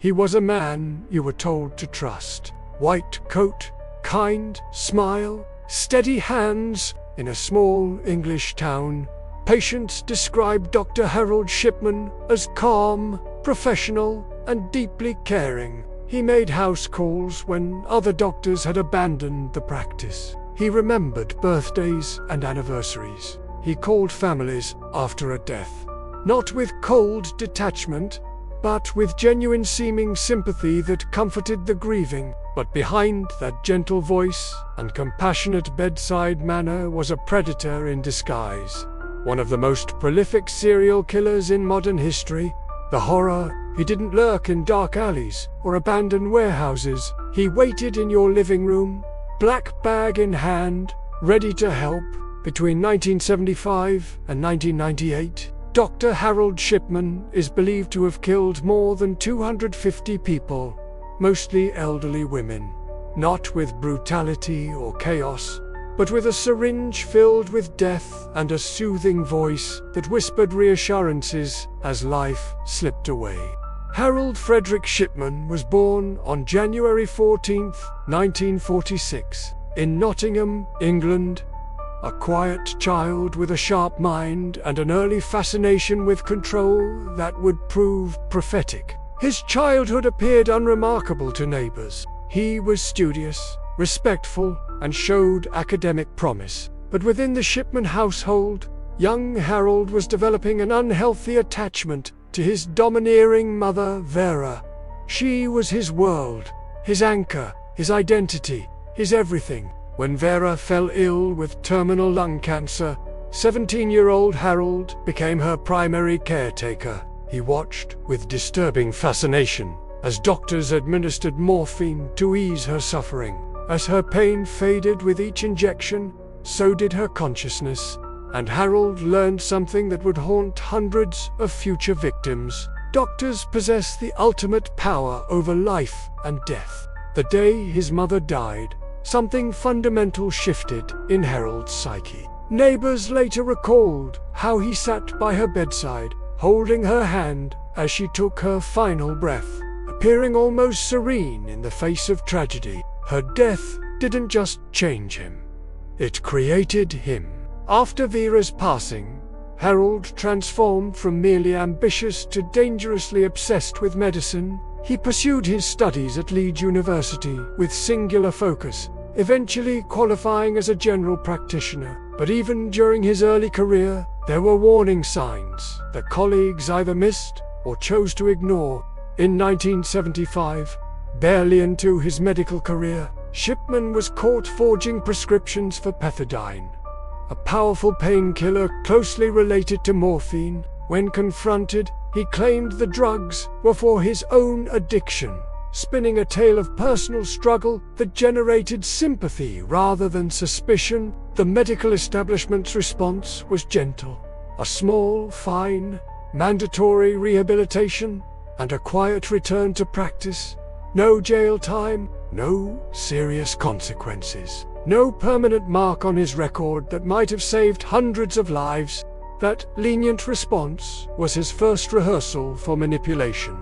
He was a man you were told to trust. White coat, kind smile, steady hands. In a small English town, patients described Dr. Harold Shipman as calm, professional, and deeply caring. He made house calls when other doctors had abandoned the practice. He remembered birthdays and anniversaries. He called families after a death, not with cold detachment, but with genuine seeming sympathy that comforted the grieving. But behind that gentle voice and compassionate bedside manner was a predator in disguise. One of the most prolific serial killers in modern history. The horror, he didn't lurk in dark alleys or abandoned warehouses. He waited in your living room, black bag in hand, ready to help. Between 1975 and 1998, Dr. Harold Shipman is believed to have killed more than 250 people, mostly elderly women. Not with brutality or chaos, but with a syringe filled with death and a soothing voice that whispered reassurances as life slipped away. Harold Frederick Shipman was born on January 14, 1946, in Nottingham, England. A quiet child with a sharp mind and an early fascination with control that would prove prophetic. His childhood appeared unremarkable to neighbors. He was studious, respectful, and showed academic promise. But within the Shipman household, young Harold was developing an unhealthy attachment to his domineering mother, Vera. She was his world, his anchor, his identity, his everything. When Vera fell ill with terminal lung cancer, 17-year-old Harold became her primary caretaker. He watched with disturbing fascination as doctors administered morphine to ease her suffering. As her pain faded with each injection, so did her consciousness, and Harold learned something that would haunt hundreds of future victims. Doctors possess the ultimate power over life and death. The day his mother died, something fundamental shifted in Harold's psyche. Neighbors later recalled how he sat by her bedside, holding her hand as she took her final breath, appearing almost serene in the face of tragedy. Her death didn't just change him, it created him. After Vera's passing, Harold transformed from merely ambitious to dangerously obsessed with medicine. He pursued his studies at Leeds University with singular focus, eventually qualifying as a general practitioner. But even during his early career, there were warning signs that colleagues either missed or chose to ignore. In 1975, barely into his medical career, Shipman was caught forging prescriptions for pethidine, a powerful painkiller closely related to morphine. When confronted, he claimed the drugs were for his own addiction, spinning a tale of personal struggle that generated sympathy rather than suspicion. The medical establishment's response was gentle: a small fine, mandatory rehabilitation, and a quiet return to practice. No jail time, no serious consequences, no permanent mark on his record that might have saved hundreds of lives. That lenient response was his first rehearsal for manipulation,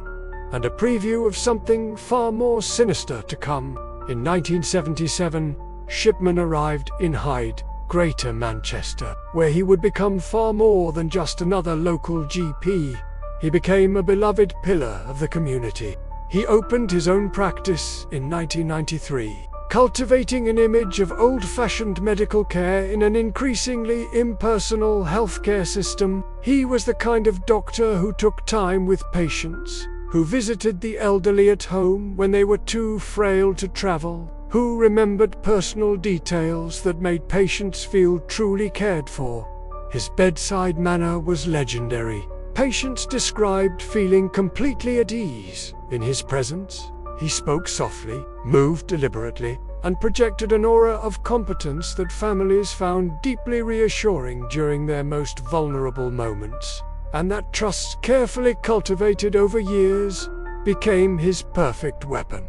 and a preview of something far more sinister to come. In 1977, Shipman arrived in Hyde, Greater Manchester, where he would become far more than just another local GP. He became a beloved pillar of the community. He opened his own practice in 1993, cultivating an image of old-fashioned medical care in an increasingly impersonal healthcare system. He was the kind of doctor who took time with patients, who visited the elderly at home when they were too frail to travel, who remembered personal details that made patients feel truly cared for. His bedside manner was legendary. Patients described feeling completely at ease in his presence. He spoke softly, moved deliberately, and projected an aura of competence that families found deeply reassuring during their most vulnerable moments. And that trust, carefully cultivated over years, became his perfect weapon.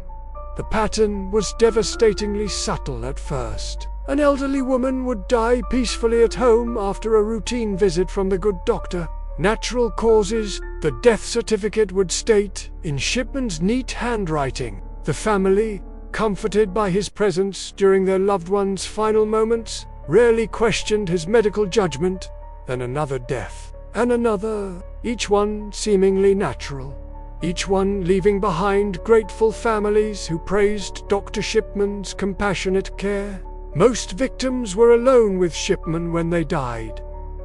The pattern was devastatingly subtle at first. An elderly woman would die peacefully at home after a routine visit from the good doctor. natural causes, the death certificate would state, in Shipman's neat handwriting. The family, comforted by his presence during their loved one's final moments, rarely questioned his medical judgment. Then another death, and another, each one seemingly natural. Each one leaving behind grateful families who praised Dr. Shipman's compassionate care. Most victims were alone with Shipman when they died.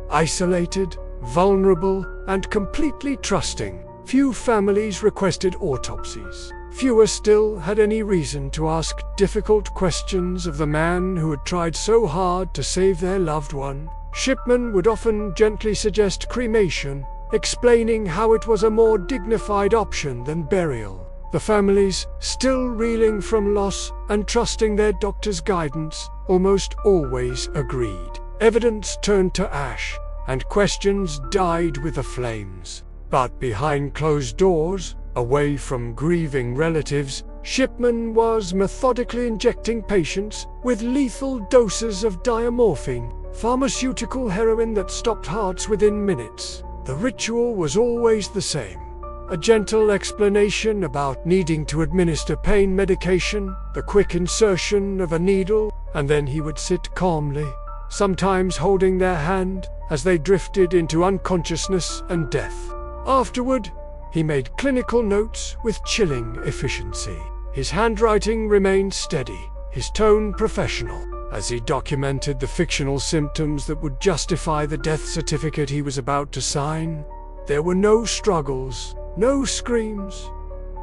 Isolated, vulnerable, and completely trusting. Few families requested autopsies. Fewer still had any reason to ask difficult questions of the man who had tried so hard to save their loved one. Shipman would often gently suggest cremation, explaining how it was a more dignified option than burial. The families, still reeling from loss and trusting their doctor's guidance, almost always agreed. Evidence turned to ash, and questions died with the flames. But behind closed doors, away from grieving relatives, Shipman was methodically injecting patients with lethal doses of diamorphine, pharmaceutical heroin that stopped hearts within minutes. The ritual was always the same. A gentle explanation about needing to administer pain medication, the quick insertion of a needle, and then he would sit calmly, sometimes holding their hand as they drifted into unconsciousness and death. Afterward, he made clinical notes with chilling efficiency. His handwriting remained steady, his tone professional, as he documented the fictional symptoms that would justify the death certificate he was about to sign. There were no struggles, no screams,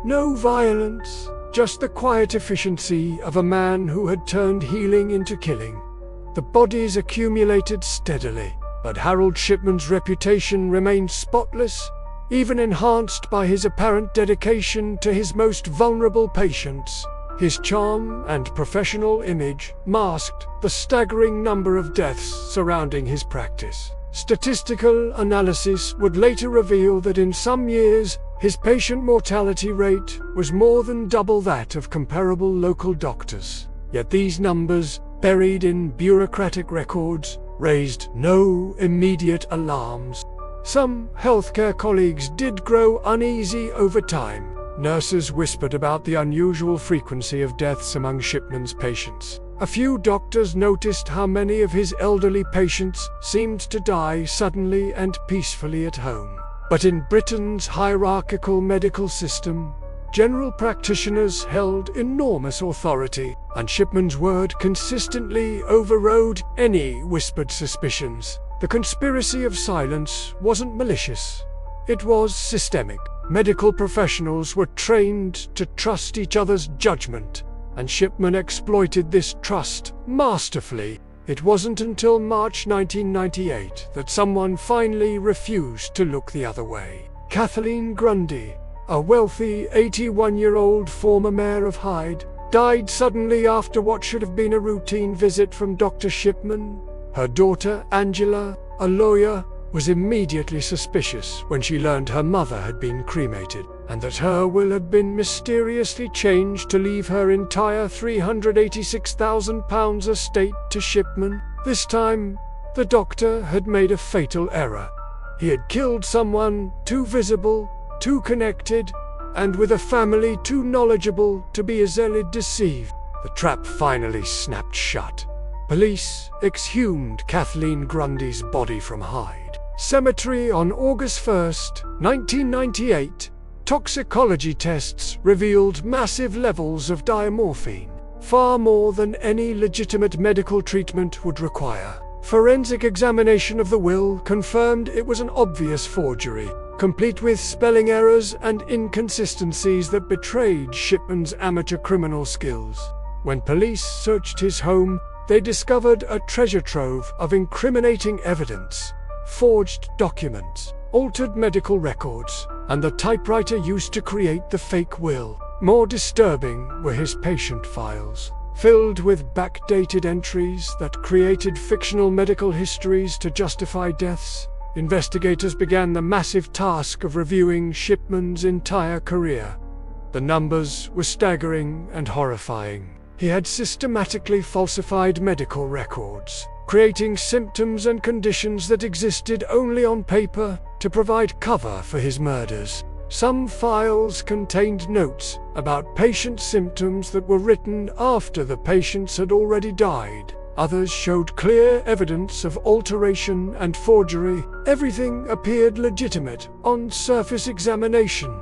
no violence, just the quiet efficiency of a man who had turned healing into killing. The bodies accumulated steadily, but Harold Shipman's reputation remained spotless, even enhanced by his apparent dedication to his most vulnerable patients. His charm and professional image masked the staggering number of deaths surrounding his practice. Statistical analysis would later reveal that in some years, his patient mortality rate was more than double that of comparable local doctors. Yet these numbers, buried in bureaucratic records, raised no immediate alarms. Some healthcare colleagues did grow uneasy over time. Nurses whispered about the unusual frequency of deaths among Shipman's patients. A few doctors noticed how many of his elderly patients seemed to die suddenly and peacefully at home. But in Britain's hierarchical medical system, general practitioners held enormous authority, and Shipman's word consistently overrode any whispered suspicions. The conspiracy of silence wasn't malicious. It was systemic. Medical professionals were trained to trust each other's judgment, and Shipman exploited this trust masterfully. It wasn't until March 1998 that someone finally refused to look the other way. Kathleen Grundy, a wealthy 81-year-old former mayor of Hyde, died suddenly after what should have been a routine visit from Dr. Shipman. Her daughter, Angela, a lawyer, was immediately suspicious when she learned her mother had been cremated, and that her will had been mysteriously changed to leave her entire £386,000 estate to Shipman. This time, the doctor had made a fatal error. He had killed someone too visible, too connected, and with a family too knowledgeable to be easily deceived. The trap finally snapped shut. Police exhumed Kathleen Grundy's body from Hyde Cemetery on August 1, 1998. Toxicology tests revealed massive levels of diamorphine, far more than any legitimate medical treatment would require. Forensic examination of the will confirmed it was an obvious forgery, complete with spelling errors and inconsistencies that betrayed Shipman's amateur criminal skills. When police searched his home, they discovered a treasure trove of incriminating evidence: forged documents, altered medical records, and the typewriter used to create the fake will. More disturbing were his patient files, filled with backdated entries that created fictional medical histories to justify deaths. Investigators began the massive task of reviewing Shipman's entire career. The numbers were staggering and horrifying. He had systematically falsified medical records, creating symptoms and conditions that existed only on paper to provide cover for his murders. Some files contained notes about patient symptoms that were written after the patients had already died. Others showed clear evidence of alteration and forgery. Everything appeared legitimate on surface examination,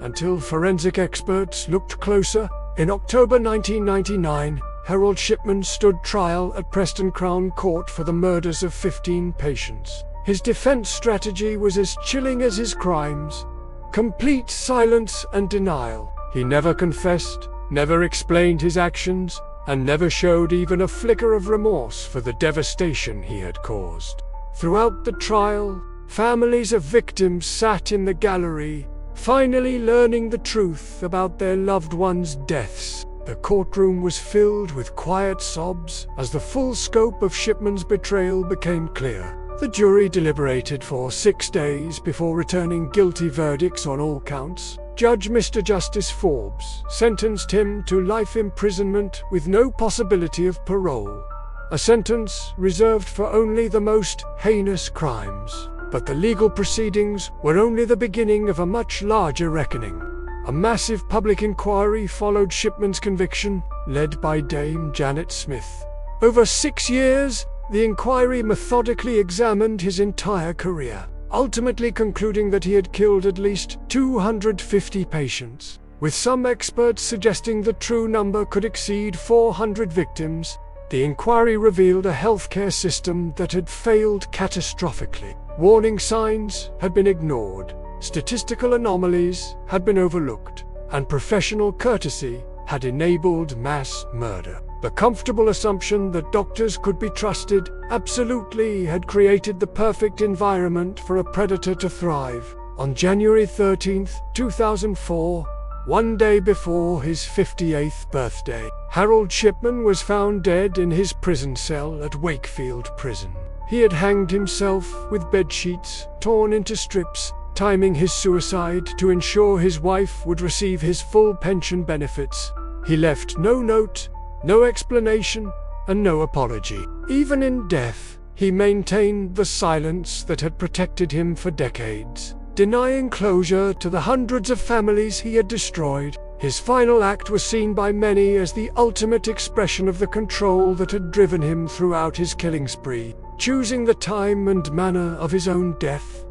until forensic experts looked closer. In October 1999, Harold Shipman stood trial at Preston Crown Court for the murders of 15 patients. His defense strategy was as chilling as his crimes: complete silence and denial. He never confessed, never explained his actions, and never showed even a flicker of remorse for the devastation he had caused. Throughout the trial, families of victims sat in the gallery, finally learning the truth about their loved ones' deaths. The courtroom was filled with quiet sobs as the full scope of Shipman's betrayal became clear. The jury deliberated for 6 days before returning guilty verdicts on all counts. Judge Mr. Justice Forbes sentenced him to life imprisonment with no possibility of parole, a sentence reserved for only the most heinous crimes. But the legal proceedings were only the beginning of a much larger reckoning. A massive public inquiry followed Shipman's conviction, led by Dame Janet Smith. Over 6 years, the inquiry methodically examined his entire career, ultimately concluding that he had killed at least 250 patients, with some experts suggesting the true number could exceed 400 victims. The inquiry revealed a healthcare system that had failed catastrophically. Warning signs had been ignored, statistical anomalies had been overlooked, and professional courtesy had enabled mass murder. The comfortable assumption that doctors could be trusted absolutely had created the perfect environment for a predator to thrive. On January 13, 2004, one day before his 58th birthday, Harold Shipman was found dead in his prison cell at Wakefield Prison. He had hanged himself with bedsheets torn into strips, timing his suicide to ensure his wife would receive his full pension benefits. He left no note, no explanation, and no apology. Even in death, he maintained the silence that had protected him for decades, denying closure to the hundreds of families he had destroyed. His final act was seen by many as the ultimate expression of the control that had driven him throughout his killing spree, choosing the time and manner of his own death,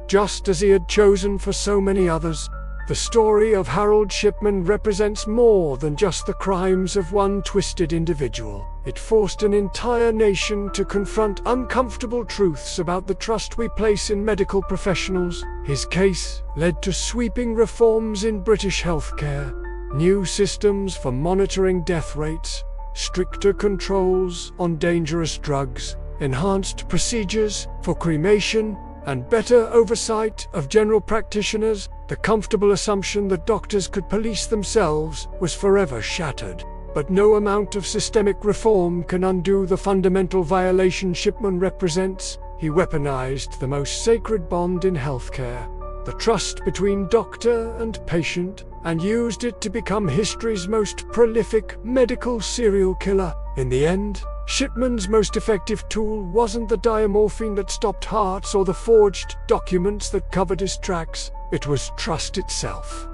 just as he had chosen for so many others. The story of Harold Shipman represents more than just the crimes of one twisted individual. It forced an entire nation to confront uncomfortable truths about the trust we place in medical professionals. His case led to sweeping reforms in British healthcare, new systems for monitoring death rates, stricter controls on dangerous drugs, enhanced procedures for cremation, and better oversight of general practitioners. The comfortable assumption that doctors could police themselves was forever shattered. But no amount of systemic reform can undo the fundamental violation Shipman represents. He weaponized the most sacred bond in healthcare, the trust between doctor and patient, and used it to become history's most prolific medical serial killer. In the end, Shipman's most effective tool wasn't the diamorphine that stopped hearts or the forged documents that covered his tracks. It was trust itself.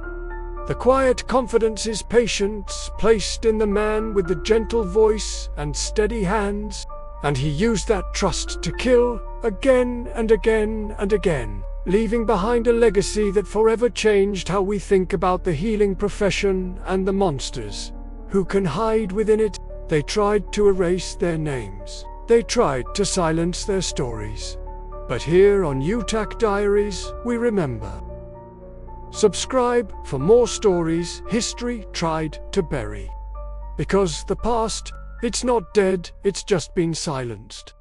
The quiet confidence his patients placed in the man with the gentle voice and steady hands, and he used that trust to kill again and again and again, leaving behind a legacy that forever changed how we think about the healing profession and the monsters who can hide within it. They tried to erase their names. They tried to silence their stories. But here on UTAK Diaries, we remember. Subscribe for more stories history tried to bury. Because the past, it's not dead, it's just been silenced.